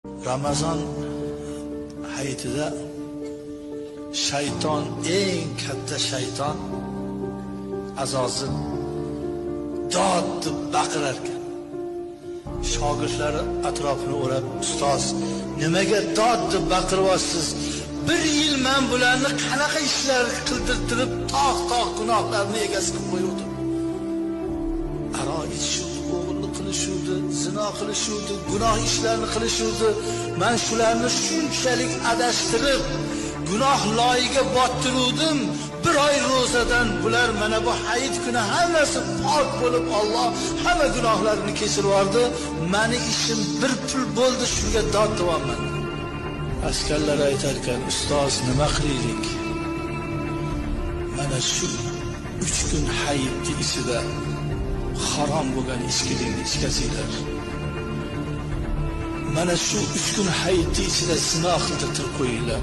Ramazon hayitida shayton, eng katta shayton Azozil dod deb baqirar ekan. Shogirdlari atrofini o'rab, ustoz, nimaga dod deb baqiryapsiz? Bir yil men bularni qanaqa ishlar qildirtirib, tog' gunohlarni egasi qilib qo'yuvdim. Aro ichishuvdi, o'g'irlik qilishuvdi, zino qilishuvdi, gunoh ishlarni qilishuvdi. Men shularni shunchalik adashtirib, gunoh loyiga bottiruvdim. Bir oy ro'zadan bular mana bu hayit kuni hammasi pok bo'lib, Alloh hamma gunohlarini kechirib yubordi. Meni ishim bir pul bo'ldi, shunga dod deyapman. Askarlar aytar ekan, ustoz nima qilaylik? Mana shu 3 kun hayitni ichida harom bo'lgan ichkilikni ichkasinglar. Mana shu 3 kun hayitni ichida zino qildirib qo'yinglar.